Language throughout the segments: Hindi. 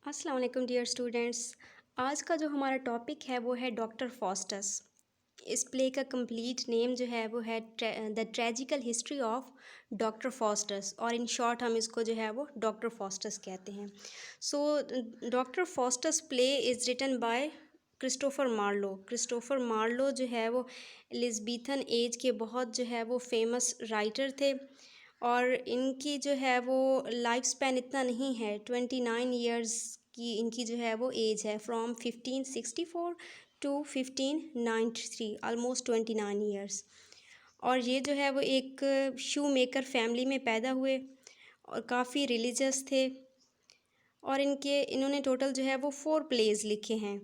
अस्सलाम वालेकुम डियर स्टूडेंट्स। आज का जो हमारा टॉपिक है वो है डॉक्टर फॉस्टस। इस प्ले का कंप्लीट नेम जो है वो है the tragical history of doctor Faustus, और इन शॉर्ट हम इसको जो है वो डॉक्टर फॉस्टस कहते हैं। So doctor Faustus play is written by Christopher Marlowe. Christopher Marlowe जो है वो एलिज़ाबेथन एज के बहुत जो है वो फेमस राइटर थे, और इनकी जो है वो लाइफ स्पैन इतना नहीं है, 29 ईयर्स की इनकी जो है वो एज है, फ्रॉम 1564 टू 1593, ऑलमोस्ट 29 ईयर्स। और ये जो है वो एक शू मेकर फैमिली में पैदा हुए और काफ़ी रिलीजियस थे, और इन्होंने टोटल जो है वो 4 प्लेज लिखे हैं।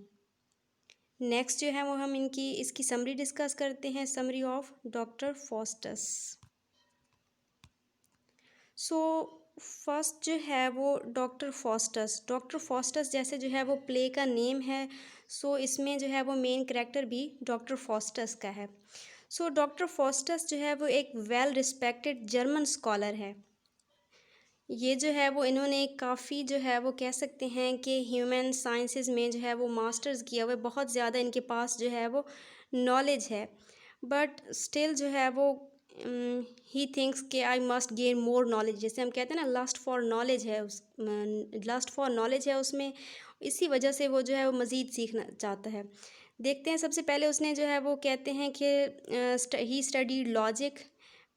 नेक्स्ट जो है वो हम इसकी समरी डिस्कस करते हैं, summary of doctor Faustus. So first जो है वो डॉक्टर फॉस्टस जैसे जो है वो प्ले का नेम है, सो इसमें जो है वो मेन कैरेक्टर भी डॉक्टर फॉस्टस का है। सो डॉक्टर फॉस्टस जो है वो एक वेल रिस्पेक्टेड जर्मन स्कॉलर है। ये जो है वो इन्होंने काफ़ी जो है वो कह सकते हैं कि ह्यूमन साइंसेस में जो है वो मास्टर्स किया हुआ है, बहुत ज़्यादा इनके पास जो है वो नॉलेज है। बट स्टिल जो है वो ही थिंक्स कि I must gain more knowledge, जैसे हम कहते हैं ना, लस्ट फॉर नॉलेज है उसमें। इसी वजह से वो जो है वो मज़ीद सीखना चाहता है। देखते हैं, सबसे पहले उसने जो है वो कहते हैं कि he studied logic,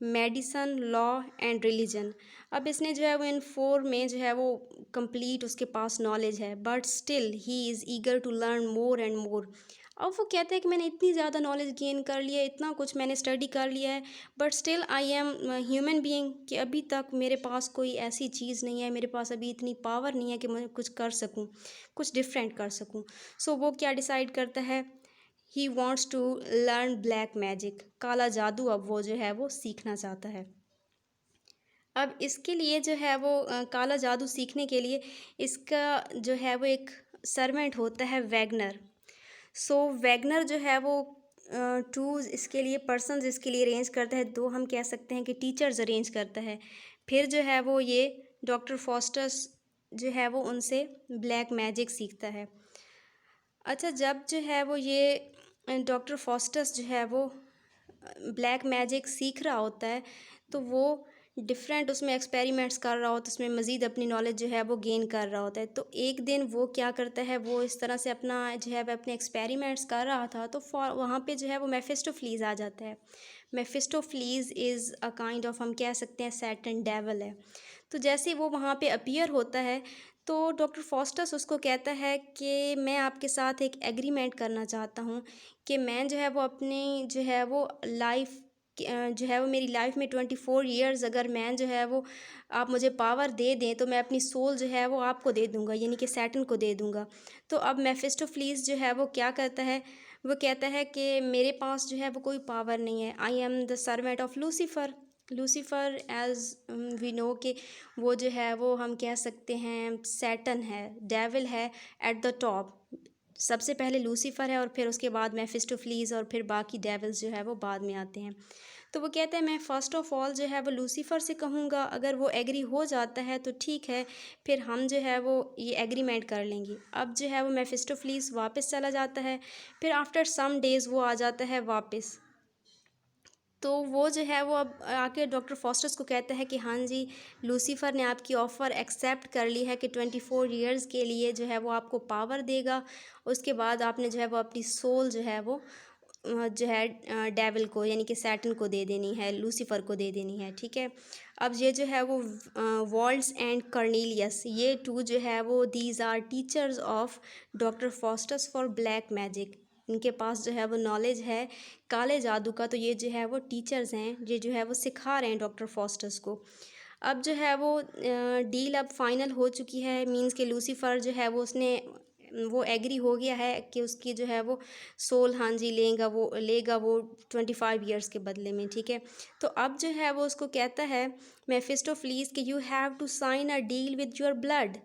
medicine, law and religion. अब इसने जो है वो इन 4 में जो है वो कंप्लीट उसके पास नॉलेज है, but still he is eager to learn more and more. अब वो कहता है कि मैंने इतनी ज़्यादा नॉलेज गेन कर लिया है, इतना कुछ मैंने स्टडी कर लिया है, but still I am human being, कि अभी तक मेरे पास कोई ऐसी चीज़ नहीं है, मेरे पास अभी इतनी पावर नहीं है कि मैं कुछ कर सकूं, कुछ डिफरेंट कर सकूं। सो वो क्या डिसाइड करता है, he wants to learn black magic, काला जादू अब वो जो है वो सीखना चाहता है। अब इसके लिए जो है वो काला जादू सीखने के लिए इसका जो है वो एक सर्वेंट होता है, वैगनर। सो वैगनर जो है वो टूल्स इसके लिए, पर्सन्स इसके लिए अरेंज करता है, दो हम कह सकते हैं कि टीचर्स अरेंज करता है। फिर जो है वो ये डॉक्टर फॉस्टस जो है वो उनसे ब्लैक मैजिक सीखता है। अच्छा, जब जो है वो ये डॉक्टर फॉस्टस जो है वो ब्लैक मैजिक सीख रहा होता है, तो वो डिफरेंट उसमें एक्सपेरिमेंट्स कर रहा होता है, उसमें मज़ीद अपनी नॉलेज जो है वो गेन कर रहा होता है। तो एक दिन वो क्या करता है, वो इस तरह से अपना जो है वह अपने एक्सपेरिमेंट्स कर रहा था, तो वहाँ पे जो है वो मेफिस्टोफलीस आ जाता है। मेफिस्टोफलीस इज़ अ काइंड ऑफ, हम कह सकते हैं, सैटन डेवल है। तो जैसे वो वहाँ पे अपीयर होता है, तो डॉक्टर फॉस्टस उसको कहता है कि मैं आपके साथ एक एग्रीमेंट करना चाहता हूँ कि मैं जो है वो अपनी जो है वो लाइफ जो है वो मेरी लाइफ में 24 ईयर्स, अगर मैं जो है वो आप मुझे पावर दे दें, तो मैं अपनी सोल जो है वो आपको दे दूँगा, यानी कि सैटन को दे दूँगा। तो अब मेफिस्टोफलीस जो है वो क्या करता है, वो कहता है कि मेरे पास जो है वो कोई पावर नहीं है, I am the servant of Lucifer. Lucifer as we know कि वो जो है वो हम कह सकते हैं सैटन है, डेविल है एट द टॉप। सबसे पहले लूसीफ़र है और फिर उसके बाद मेफिस्टोफलीस और फिर बाकी डेविल्स जो है वो बाद में आते हैं। तो वो कहते हैं मैं फ़र्स्ट ऑफ़ ऑल जो है वो लूसीफ़र से कहूँगा, अगर वो एग्री हो जाता है तो ठीक है, फिर हम जो है वो ये एग्रीमेंट कर लेंगे। अब जो है वो मेफिस्टोफलीस वापस चला जाता है, फिर आफ्टर सम डेज़ वो आ जाता है वापस। तो वो जो है वो अब आके डॉक्टर फॉस्टस को कहता है कि हाँ जी, लूसीफ़र ने आपकी ऑफ़र एक्सेप्ट कर ली है कि 24 ईयर्स के लिए जो है वो आपको पावर देगा। उसके बाद आपने जो है वो अपनी सोल जो है वो जो है डेविल को, यानी कि सैटन को दे देनी है, लूसीफ़र को दे देनी है, ठीक है। अब ये जो है वो वॉल्ट्स एंड कर्नेलियस, ये 2 जो है वो these are teachers of doctor Faustus for black magic. इनके पास जो है वो नॉलेज है काले जादू का, तो ये जो है वो टीचर्स हैं, ये जो है वो सिखा रहे हैं डॉक्टर फॉस्टस को। अब जो है वो डील अब फाइनल हो चुकी है, मींस कि लूसीफ़र जो है वो उसने वो एग्री हो गया है कि उसकी जो है वो सोल, हाँ जी, लेगा वो 25 ईयर्स के बदले में, ठीक है। तो अब जो है वो उसको कहता है मेफिस्टोफलीस कि you have to sign a deal with your blood.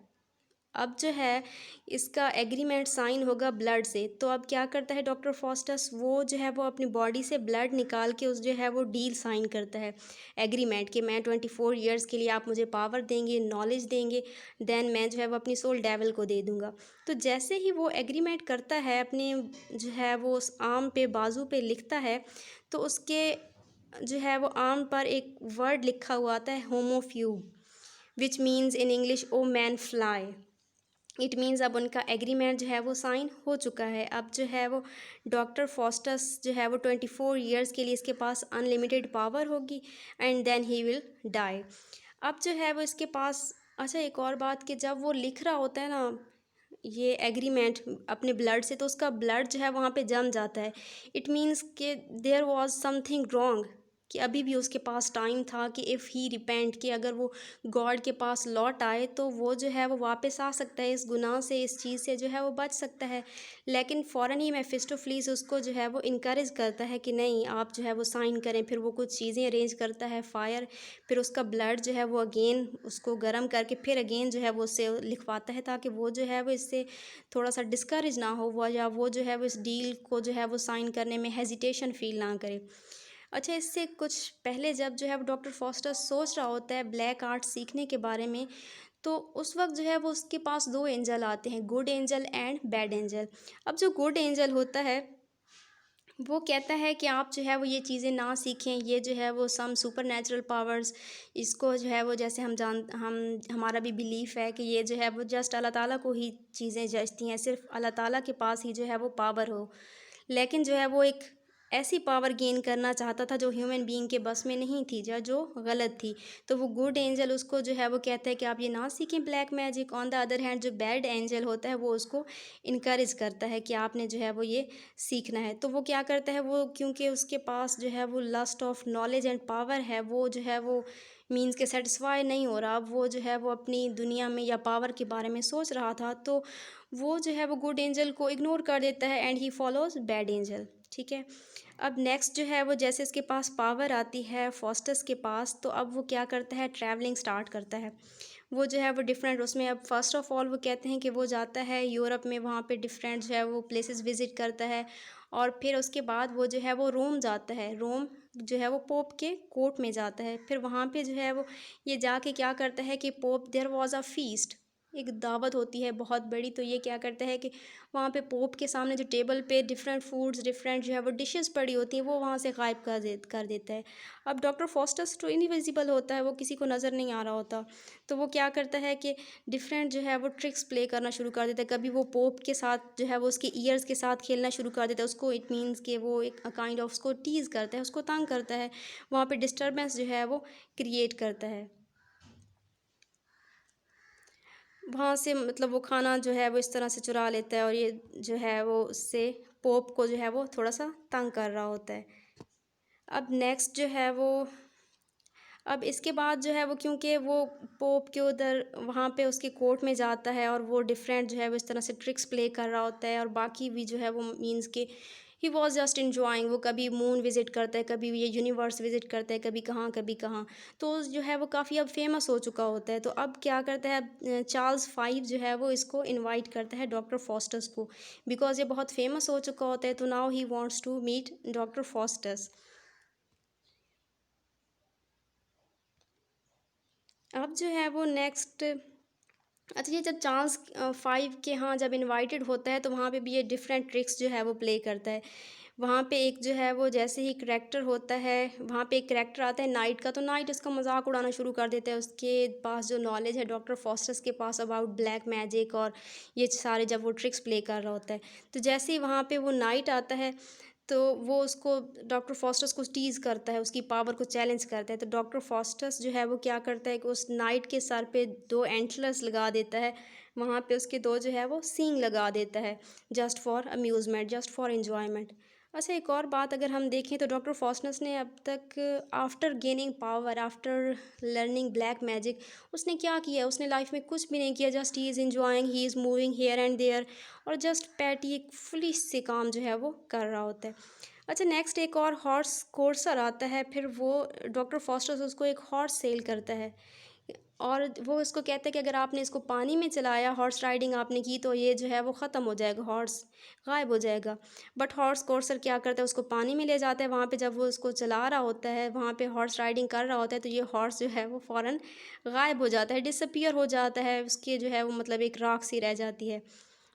अब जो है इसका एग्रीमेंट साइन होगा ब्लड से। तो अब क्या करता है डॉक्टर फॉस्टस, वो जो है वो अपनी बॉडी से ब्लड निकाल के उस जो है वो डील साइन करता है एग्रीमेंट कि मैं 24 ईयर्स के लिए आप मुझे पावर देंगे, नॉलेज देंगे, देन मैं जो है वो अपनी सोल डेविल को दे दूँगा। तो जैसे ही वो एग्रीमेंट करता है अपने जो है वो उस आर्म पे, बाजू पे लिखता है, तो उसके जो है वो आर्म पर एक वर्ड लिखा हुआ आता है होमोफ्यूब, which means in English O man fly. It means अब उनका एग्रीमेंट जो है वो साइन हो चुका है। अब जो है वो डॉक्टर फॉस्टस जो है वो 24 ईयर्स के लिए इसके पास अनलिमिटेड पावर होगी and then he will die. अब जो है वो इसके पास, अच्छा एक और बात कि जब वो लिख रहा होता है ना ये एग्रीमेंट अपने ब्लड से, तो उसका ब्लड जो है वहाँ पे जम जाता है। इट मीन्स कि देयर वाज समथिंग रॉन्ग, कि अभी भी उसके पास टाइम था कि इफ़ ही रिपेंट, कि अगर वो गॉड के पास लौट आए तो वो जो है वो वापस आ सकता है, इस गुनाह से, इस चीज़ से जो है वो बच सकता है। लेकिन फ़ौरन ही मेफिस्टोफेलिस उसको जो है वो इनकरेज करता है कि नहीं आप जो है वो साइन करें। फिर वो कुछ चीज़ें अरेंज करता है, फायर, फिर उसका ब्लड जो है वो अगेन उसको गर्म करके फिर अगेन जो है वो उससे लिखवाता है, ताकि वो जो है वो इससे थोड़ा सा डिस्करेज ना हो, वो या वो जो है वो इस डील को जो है वो साइन करने में हेजिटेशन फील ना करे। अच्छा इससे कुछ पहले जब जो है वो डॉक्टर फॉस्टर सोच रहा होता है ब्लैक आर्ट सीखने के बारे में, तो उस वक्त जो है वो उसके पास दो एंजल आते हैं, good angel and bad angel. अब जो गुड एंजल होता है वो कहता है कि आप जो है वो ये चीज़ें ना सीखें, ये जो है वो सम सुपर नेचुरल पावर्स, इसको जो है वो जैसे हम हमारा भी बिलीफ है कि ये जो है वो जस्ट अल्लाह ताला को ही चीज़ें जचती हैं, सिर्फ अल्लाह ताला के पास ही जो है वो पावर हो। लेकिन जो है वो एक ऐसी पावर गेन करना चाहता था जो ह्यूमन बीइंग के बस में नहीं थी, जो गलत थी। तो वो गुड एंजल उसको जो है वो कहता है कि आप ये ना सीखें black magic. On the other hand जो बैड एंजल होता है वो उसको इनकरेज करता है कि आपने जो है वो ये सीखना है। तो वो क्या करता है, वो क्योंकि उसके पास जो है वो lust of knowledge and power है, वो जो है वो मीन्स के सेटिस्फाई नहीं हो रहा। अब वो जो है वो अपनी दुनिया में या पावर के बारे में सोच रहा था, तो वो जो है वो गुड एंजल को इग्नोर कर देता है and he follows bad angel. ठीक है। अब नेक्स्ट जो है वो जैसे इसके पास पावर आती है फॉस्टस के पास, तो अब वो क्या करता है, ट्रैवलिंग स्टार्ट करता है। वो जो है वो डिफरेंट उसमें, अब फर्स्ट ऑफ ऑल वो कहते हैं कि वो जाता है यूरोप में, वहाँ पे डिफरेंट जो है वो प्लेसेस विज़िट करता है। और फिर उसके बाद वो जो है वो रोम जाता है। रोम जो है वो पोप के कोर्ट में जाता है। फिर वहाँ पे जो है वो ये जाके क्या करता है कि pope, there was a feast, एक दावत होती है बहुत बड़ी। तो ये क्या करता है कि वहाँ पे पोप के सामने जो टेबल पे डिफरेंट फूड्स, डिफरेंट जो है वो डिशेस पड़ी होती हैं, वो वहाँ से गायब कर देता है। अब डॉक्टर फॉस्टस तो इनविजिबल होता है, वो किसी को नज़र नहीं आ रहा होता। तो वो क्या करता है कि डिफरेंट जो है वो ट्रिक्स प्ले करना शुरू कर देता है। कभी वो पोप के साथ जो है वो उसके ईयर्स के साथ खेलना शुरू कर देता है उसको, इट मीन्स कि वो एक काइंड ऑफ उसको टीज़ करता है, उसको तंग करता है, वहाँ पे डिस्टर्बेंस जो है वो क्रिएट करता है। वहाँ से मतलब वो खाना जो है वो इस तरह से चुरा लेता है, और ये जो है वो उससे पोप को जो है वो थोड़ा सा तंग कर रहा होता है। अब नेक्स्ट जो है वो, अब इसके बाद जो है वो क्योंकि वो पोप के उधर वहाँ पे उसके कोर्ट में जाता है, और वो डिफरेंट जो है वो इस तरह से ट्रिक्स प्ले कर रहा होता है, और बाकी भी जो है वो मीन्स के ही वॉज जस्ट इन्जॉइंग। वो कभी मून विज़िट करता है, कभी ये यूनिवर्स विज़िट करता है, कभी कहाँ कभी कहाँ। तो जो है वो काफ़ी अब फेमस हो चुका होता है। तो अब क्या करता है, चार्ल्स फाइव जो है वो इसको इनवाइट करता है डॉक्टर फॉस्टस को, बिकॉज ये बहुत फेमस हो चुका होता है। तो now he wants to meet doctor Faustus. अब जो है वो नेक्स्ट, अच्छा ये जब चांस फाइव के यहाँ जब इनवाइटेड होता है, तो वहाँ पे भी ये डिफरेंट ट्रिक्स जो है वो प्ले करता है। वहाँ पे एक जो है वो जैसे ही करेक्टर होता है, वहाँ पे एक करेक्टर आता है नाइट का, तो नाइट उसका मजाक उड़ाना शुरू कर देता है। उसके पास जो नॉलेज है डॉक्टर फॉस्टस के पास अबाउट ब्लैक मैजिक और ये सारे, जब वो ट्रिक्स प्ले कर रहा होता है, तो जैसे ही वहाँ पे वो नाइट आता है, तो वो उसको, डॉक्टर फॉस्टस को टीज़ करता है, उसकी पावर को चैलेंज करता है। तो डॉक्टर फॉस्टस जो है वो क्या करता है कि उस नाइट के सर पे दो एंटलर्स लगा देता है, वहाँ पे उसके दो जो है वो सींग लगा देता है, just for amusement, just for enjoyment. अच्छा एक और बात अगर हम देखें, तो डॉक्टर फॉस्टस ने अब तक after gaining power, after learning black magic, उसने क्या किया, उसने लाइफ में कुछ भी नहीं किया। Just he is enjoying, he is moving here and there, और जस्ट पैटी एक फुलिश से काम जो है वो कर रहा होता है। अच्छा नेक्स्ट एक और हॉर्स कोर्सर आता है, फिर वो डॉक्टर फॉस्टर्स उसको एक हॉर्स सेल करता है। और वो उसको कहता है कि अगर आपने इसको पानी में चलाया, हॉर्स राइडिंग आपने की, तो ये जो है वो ख़त्म हो जाएगा, हॉर्स गायब हो जाएगा। बट हॉर्स कोर्सर क्या करता है, उसको पानी में ले जाता है। वहाँ पे जब वो उसको चला रहा होता है, वहाँ पे हॉर्स राइडिंग कर रहा होता है, तो ये हॉर्स जो है वो फ़ौरन गायब हो जाता है, डिसअपीयर हो जाता है, उसके जो है वो मतलब एक राख सी रह जाती है।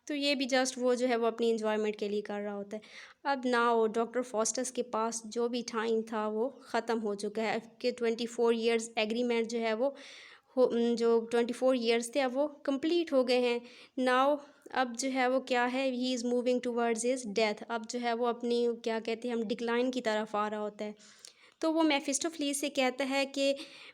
तो ये भी जस्ट वो जो है वो अपनी इन्जॉयमेंट के लिए कर रहा होता है। अब नाउ डॉक्टर फॉस्टस के पास जो भी टाइम था वो ख़त्म हो चुका है कि 24 ईयर्स एग्रीमेंट जो है वो जो 24 ईयर्स थे अब वो कंप्लीट हो गए हैं। नाउ अब जो है वो क्या है, ही is moving towards his death. अब जो है वो अपनी क्या कहते हैं हम डिक्लाइन की तरफ आ रहा होता है। तो वो मेफिस्टोफेलिस से कहता है कि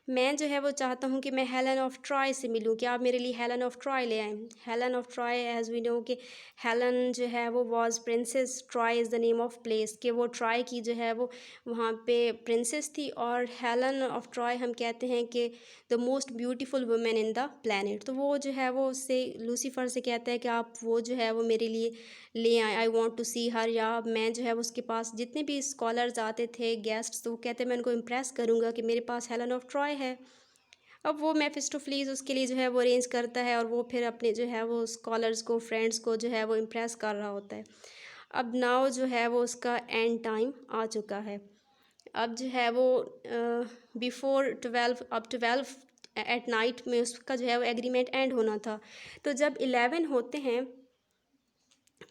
मैं जो है वो चाहता हूँ कि मैं हेलन ऑफ ट्रॉय से मिलूँ, कि आप मेरे लिए हेलन ऑफ ट्रॉय ले आएँ। Helen of Troy as we know कि हेलन जो है वो was princess, Troy is the name of place, कि वो ट्रॉय की जो है वो वहाँ पे प्रिंसेस थी। और हेलन ऑफ ट्रॉय हम कहते हैं कि the most beautiful women in the planet. तो वो जो है वो उससे लूसीफर से कहता है कि आप वो जो है वो मेरे लिए ले आए, आई वॉन्ट टू सी हर। या मैं जो है उसके पास जितने भी स्कॉलर्स आते थे गेस्ट्स, तो वो कहते मैं उनको इम्प्रेस करूँगा कि मेरे पास हेलन ऑफ ट्रॉय है। अब वो मेफिस्टोफेलिस उसके लिए जो है वो अरेंज करता है, और वो फिर अपने जो है वो स्कॉलर्स को, फ्रेंड्स को जो है वो इम्प्रेस कर रहा होता है। अब नाउ जो है वो उसका एंड टाइम आ चुका है। अब जो है वो बिफोर 12, अब 12 एट नाइट में उसका जो है वो एग्रीमेंट एंड होना था। तो जब 11 होते हैं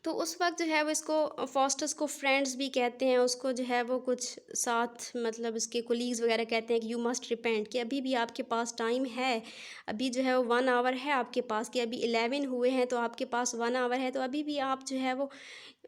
तो उस वक्त जो है वो इसको फॉस्टस को फ्रेंड्स भी कहते हैं, उसको जो है वो कुछ साथ मतलब उसके कोलीग्स वगैरह कहते हैं कि यू मस्ट रिपेंट, कि अभी भी आपके पास टाइम है। अभी जो है वो 1 आवर है आपके पास, कि अभी 11 हुए हैं तो आपके पास 1 आवर है, तो अभी भी आप जो है वो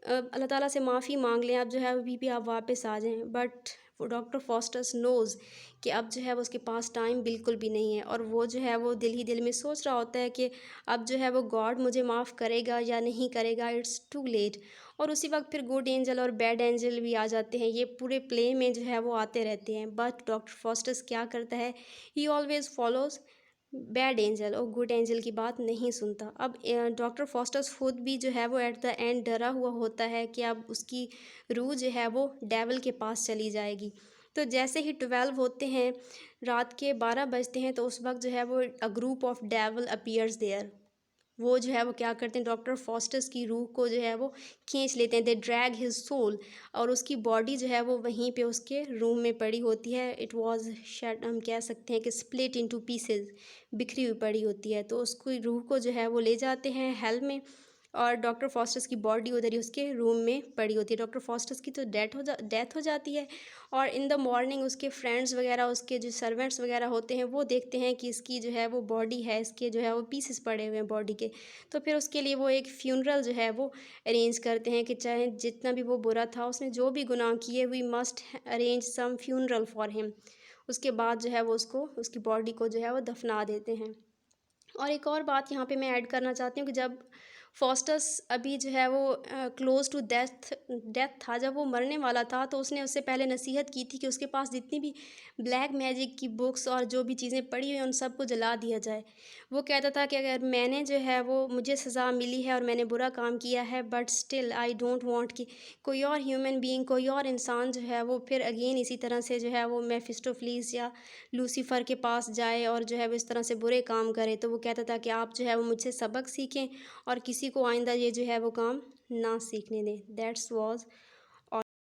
अल्लाह ताला से माफ़ी मांग लें, आप जो है अभी भी आप वापस आ जाएं। बट वो डॉक्टर फॉस्टस नोज़ कि अब जो है वो उसके पास टाइम बिल्कुल भी नहीं है, और वो जो है वो दिल ही दिल में सोच रहा होता है कि अब जो है वो गॉड मुझे माफ़ करेगा या नहीं करेगा, इट्स टू लेट। और उसी वक्त फिर गुड एंजल और बैड एंजल भी आ जाते हैं, ये पूरे प्ले में जो है वो आते रहते हैं। बट डॉक्टर फॉस्टस क्या करता है, ही ऑलवेज़ फॉलोज़ बैड एंजल, और गुड एंजल की बात नहीं सुनता। अब डॉक्टर फॉस्टस खुद भी जो है वो एट द एंड डरा हुआ होता है कि अब उसकी रूह जो है वो डेवल के पास चली जाएगी। तो जैसे ही 12 होते हैं, रात के 12 बजते हैं, तो उस वक्त जो है वो a group of devil appears there. वो जो है वो क्या करते हैं, डॉक्टर फॉस्टस की रूह को जो है वो खींच लेते हैं, दे ड्रैग हिज सोल। और उसकी बॉडी जो है वो वहीं पे उसके रूम में पड़ी होती है। इट वाज शेड, हम कह सकते हैं कि स्प्लिट इनटू पीसेस, बिखरी हुई पड़ी होती है। तो उसकी रूह को जो है वो ले जाते हैं हेल में, और डॉक्टर फॉस्टस की बॉडी उधर ही उसके रूम में पड़ी होती है। डॉक्टर फॉस्टस की तो डेथ हो जाती है। और इन द मॉर्निंग उसके फ्रेंड्स वगैरह, उसके जो सर्वेंट्स वगैरह होते हैं, वो देखते हैं कि इसकी जो है वो बॉडी है, इसके जो है वो पीसेस पड़े हुए हैं बॉडी के। तो फिर उसके लिए वो एक फ्यूनरल जो है वो अरेंज करते हैं, कि चाहे जितना भी वो बुरा था, उसने जो भी गुनाह किए, we must arrange some funeral for him. उसके बाद जो है वो उसको, उसकी बॉडी को जो है वो दफना देते हैं। और एक और बात यहाँ पे मैं ऐड करना चाहती हूँ कि जब फॉस्टस अभी जो है वो क्लोज़ टू डेथ था, जब वो मरने वाला था, तो उसने उससे पहले नसीहत की थी कि उसके पास जितनी भी ब्लैक मैजिक की बुक्स और जो भी चीज़ें पड़ी हुई हैं उन सबको जला दिया जाए। वो कहता था कि अगर मैंने जो है वो, मुझे सज़ा मिली है और मैंने बुरा काम किया है, but still I don't want कि कोई और ह्यूमन बीइंग, कोई और इंसान जो है वो फिर अगेन इसी तरह से जो है वो मेफिस्टोफेलिस या लूसीफर के पास जाए और जो है वो इस तरह से बुरे काम करे। तो वो कहता था कि आप जो है वो मुझसे सबक सीखें और किसी को आइंदा ये जो है वो काम ना सीखने दें। That's was